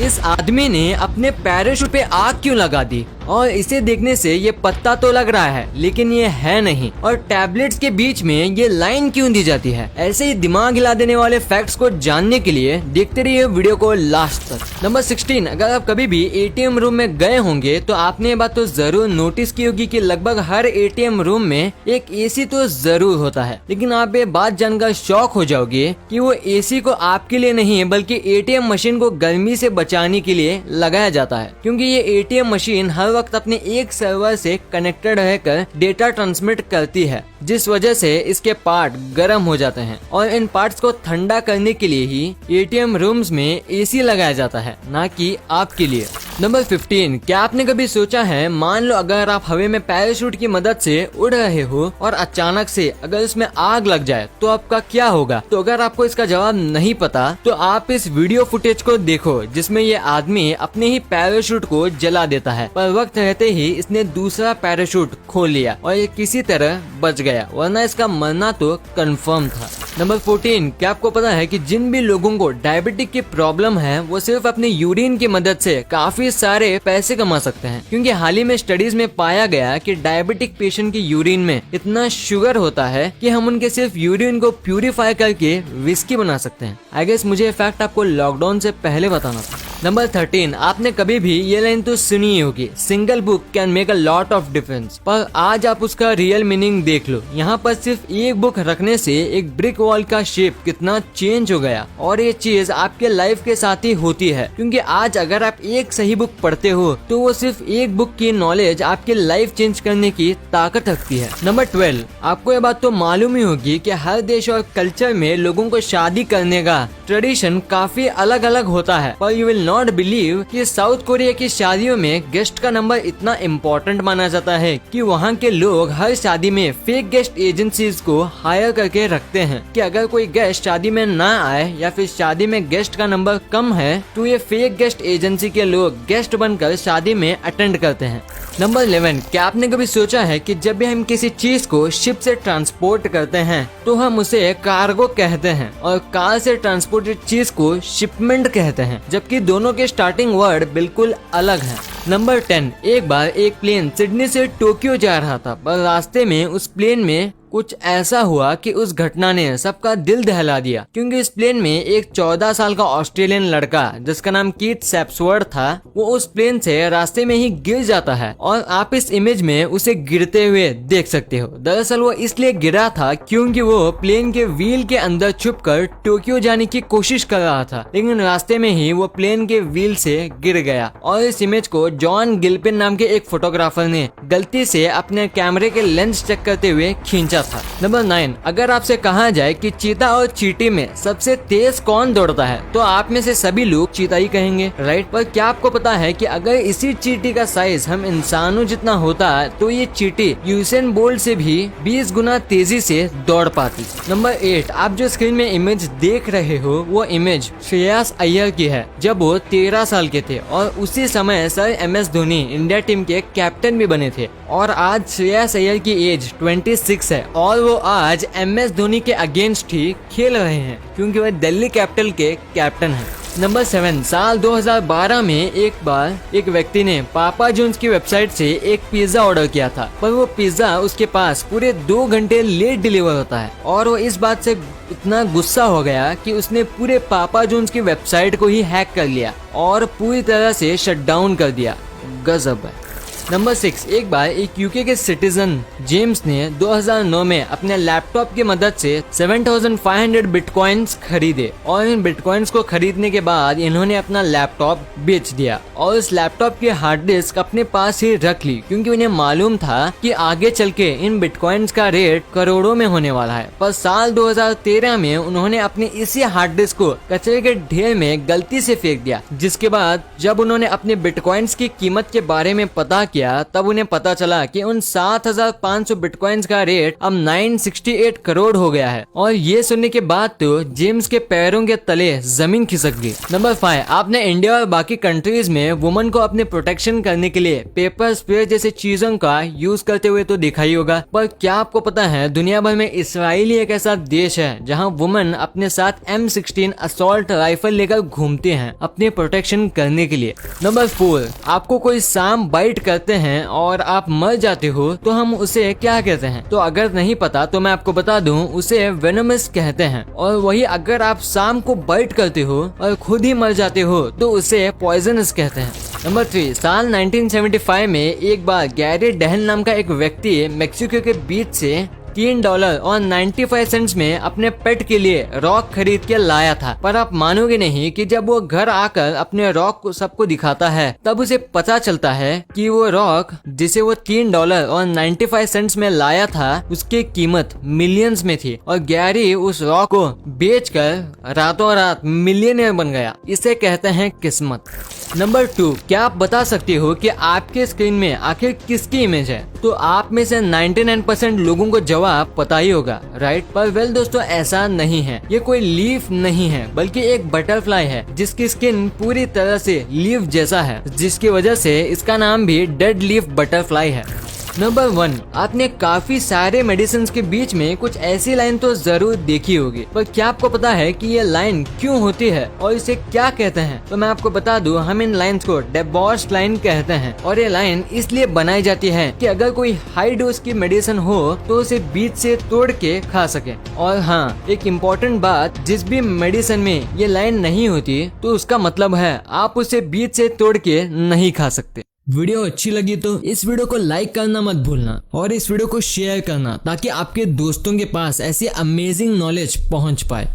इस आदमी ने अपने पैराशूट पे आग क्यों लगा दी? और इसे देखने से ये पत्ता तो लग रहा है लेकिन ये है नहीं। और टैबलेट्स के बीच में ये लाइन क्यों दी जाती है? ऐसे ही दिमाग हिला देने वाले फैक्ट्स को जानने के लिए देखते रहिए वीडियो को लास्ट तक। नंबर 16, अगर आप कभी भी एटीएम रूम में गए होंगे तो आपने ये बात तो जरूर नोटिस की होगी कि लगभग हर एटीएम रूम में एक एसी तो जरूर होता है। लेकिन आप ये बात जानकर शॉक हो जाओगे कि वो एसी को आपके लिए नहीं बल्कि एटीएम मशीन को गर्मी से बचाने के लिए लगाया जाता है, क्योंकि ये एटीएम मशीन हर वक्त अपने एक सर्वर से कनेक्टेड रहकर डेटा ट्रांसमिट करती है, जिस वजह से इसके पार्ट गर्म हो जाते हैं। और इन पार्ट्स को ठंडा करने के लिए ही एटीएम रूम्स में एसी लगाया जाता है, ना कि आपके लिए। नंबर 15, क्या आपने कभी सोचा है, मान लो अगर आप हवा में पैराशूट की मदद से उड़ रहे हो और अचानक से अगर उसमें आग लग जाए तो आपका क्या होगा? तो अगर आपको इसका जवाब नहीं पता तो आप इस वीडियो फुटेज को देखो, जिसमें ये आदमी अपने ही पैराशूट को जला देता है, पर वक्त रहते ही इसने दूसरा पैराशूट खोल लिया और ये किसी तरह बच गया, वरना इसका मरना तो कंफर्म था। नंबर 14, क्या आपको पता है कि जिन भी लोगों को डायबिटिक की प्रॉब्लम है वो सिर्फ अपने यूरिन की मदद से काफी सारे पैसे कमा सकते हैं, क्योंकि हाल ही में स्टडीज में पाया गया कि डायबिटिक पेशेंट की यूरिन में इतना शुगर होता है कि हम उनके सिर्फ यूरिन को प्यूरिफाई करके विस्की बना सकते हैं। आई गेस मुझे ये फैक्ट आपको लॉकडाउन से पहले बताना था। नंबर 13, आपने कभी भी ये लाइन तो सुनी होगी, single book can make a lot of difference, पर आज आप उसका रियल मीनिंग देख लो। यहाँ पर सिर्फ एक बुक रखने से एक ब्रिक वॉल का शेप कितना चेंज हो गया। और ये चीज आपके लाइफ के साथ ही होती है, क्योंकि आज अगर आप एक सही बुक पढ़ते हो तो वो सिर्फ एक बुक की नॉलेज आपकी लाइफ चेंज करने की ताकत रखती है। नंबर 12, आपको ये बात तो मालूम ही होगी कि हर देश और कल्चर में लोगों को शादी करने का ट्रेडिशन काफी अलग अलग होता है, पर यू विल नॉट बिलीव कि साउथ कोरिया की शादियों में गेस्ट का नंबर इतना इम्पोर्टेंट माना जाता है कि वहाँ के लोग हर शादी में फेक गेस्ट एजेंसीज को हायर करके रखते हैं कि अगर कोई गेस्ट शादी में ना आए या फिर शादी में गेस्ट का नंबर कम है तो ये फेक गेस्ट एजेंसी के लोग गेस्ट बनकर शादी में अटेंड करते हैं। नंबर 11, क्या आपने कभी सोचा है कि जब भी हम किसी चीज को शिप से ट्रांसपोर्ट करते हैं तो हम उसे कार्गो कहते हैं और कार से ट्रांसपोर्टेड चीज को शिपमेंट कहते हैं, जबकि दोनों के स्टार्टिंग वर्ड बिल्कुल अलग हैं। नंबर 10, एक बार एक प्लेन सिडनी से टोक्यो जा रहा था, पर रास्ते में उस प्लेन में कुछ ऐसा हुआ कि उस घटना ने सबका दिल दहला दिया, क्योंकि इस प्लेन में एक 14 साल का ऑस्ट्रेलियन लड़का जिसका नाम कीथ सेप्सवर्थ था, वो उस प्लेन से रास्ते में ही गिर जाता है और आप इस इमेज में उसे गिरते हुए देख सकते हो। दरअसल वो इसलिए गिरा था क्योंकि वो प्लेन के व्हील के अंदर छुपकर टोक्यो जाने की कोशिश कर रहा था, लेकिन रास्ते में ही वो प्लेन के व्हील से गिर गया। और इस इमेज को जॉन गिल्पिन नाम के एक फोटोग्राफर ने गलती से अपने कैमरे के लेंस चेक करते हुए खींचा था। नंबर 9, अगर आपसे कहा जाए कि चीता और चींटी में सबसे तेज कौन दौड़ता है तो आप में से सभी लोग चीता ही कहेंगे, राइट? पर क्या आपको पता है कि अगर इसी चींटी का साइज हम इंसानों जितना होता तो ये चींटी यूसेन बोल्ट से भी 20 गुना तेजी से दौड़ पाती। नंबर 8, आप जो स्क्रीन में इमेज देख रहे हो वो इमेज श्रेयस अय्यर की है जब वो 13 साल के थे, और उसी समय sir MS Dhoni India team के कैप्टन भी बने थे। और आज श्रेयस अय्यर की एज 26 है और वो आज MS धोनी के अगेंस्ट ही खेल रहे हैं, क्योंकि वह दिल्ली कैपिटल के कैप्टन हैं। नंबर 7, साल 2012 में एक बार एक व्यक्ति ने पापा जॉन्स की वेबसाइट से एक पिज्जा ऑर्डर किया था, पर वो पिज्जा उसके पास पूरे 2 घंटे लेट डिलीवर होता है। और वो इस बात से इतना गुस्सा हो गया कि उसने पूरे पापा जॉन्स की वेबसाइट को ही हैक कर लिया और पूरी तरह से शट डाउन कर दिया। गजब है। नंबर 6, एक बार एक यूके के सिटीजन जेम्स ने 2009 में अपने लैपटॉप की मदद से 7500 बिटकॉइंस खरीदे, और इन बिटकॉइंस को खरीदने के बाद इन्होंने अपना लैपटॉप बेच दिया और इस लैपटॉप की हार्ड डिस्क अपने पास ही रख ली, क्योंकि उन्हें मालूम था कि आगे चल के इन बिटकॉइंस का रेट करोड़ों में होने वाला है। पर साल 2013 में उन्होंने अपने इसी हार्ड डिस्क को कचरे के ढेर में गलती से फेंक दिया, जिसके बाद जब उन्होंने अपने बिटकॉइंस की कीमत के बारे में पता किया तब उन्हें पता चला कि उन 7,500 बिटकॉइंस का रेट अब 968 करोड़ हो गया है। और ये सुनने के बाद तो जेम्स के पैरों के तले जमीन खिसक गई। नंबर 5, आपने इंडिया और बाकी कंट्रीज में वुमन को अपने प्रोटेक्शन करने के लिए पेपर स्प्रे जैसे चीजों का यूज करते हुए तो देखा ही होगा, पर क्या आपको पता है दुनिया भर में इसराइल एक ऐसा देश है जहां वुमन अपने साथ M16 असॉल्ट राइफल लेकर घूमते हैं अपने प्रोटेक्शन करने के लिए। नंबर 4, आपको कोई सांप बाइट करते हैं और आप मर जाते हो तो हम उसे क्या कहते हैं? तो अगर नहीं पता तो मैं आपको बता दूं, उसे वेनमस कहते हैं। और वही अगर आप सांप को बाइट करते हो और खुद ही मर जाते हो तो उसे पॉइजनस कहते हैं। नंबर 3, साल 1975 में एक बार गैरी डेहल नाम का एक व्यक्ति मेक्सिको के बीच से $3 और 95 सेंट्स में अपने पेट के लिए रॉक खरीद के लाया था। पर आप मानोगे नहीं कि जब वो घर आकर अपने रॉक को सबको दिखाता है तब उसे पता चलता है कि वो रॉक जिसे वो $3 और 95 सेंट्स में लाया था उसकी कीमत मिलियंस में थी और गैरी उस रॉक को बेचकर रातों रात मिलियनेयर बन गया। इसे कहते हैं किस्मत। नंबर 2, क्या आप बता सकते हो कि आपके स्क्रीन में आखिर किसकी इमेज है? तो आप में से 99% लोगों को जवाब पता ही होगा, राइट? पर वेल दोस्तों, ऐसा नहीं है। ये कोई लीफ नहीं है बल्कि एक बटरफ्लाई है जिसकी स्किन पूरी तरह से लीफ जैसा है, जिसकी वजह से इसका नाम भी डेड लीफ बटरफ्लाई है। नंबर 1, आपने काफी सारे मेडिसिन के बीच में कुछ ऐसी लाइन तो जरूर देखी होगी, पर क्या आपको पता है कि ये लाइन क्यों होती है और इसे क्या कहते हैं? तो मैं आपको बता दूं, हम इन लाइंस को डेबॉश लाइन कहते हैं और ये लाइन इसलिए बनाई जाती है कि अगर कोई हाई डोज की मेडिसिन हो तो उसे बीच से तोड़ के खा सके। और हाँ, एक इम्पोर्टेंट बात, जिस भी मेडिसिन में ये लाइन नहीं होती तो उसका मतलब है आप उसे बीच से तोड़ के नहीं खा सकते। वीडियो अच्छी लगी तो इस वीडियो को लाइक करना मत भूलना और इस वीडियो को शेयर करना ताकि आपके दोस्तों के पास ऐसी अमेजिंग नॉलेज पहुंच पाए।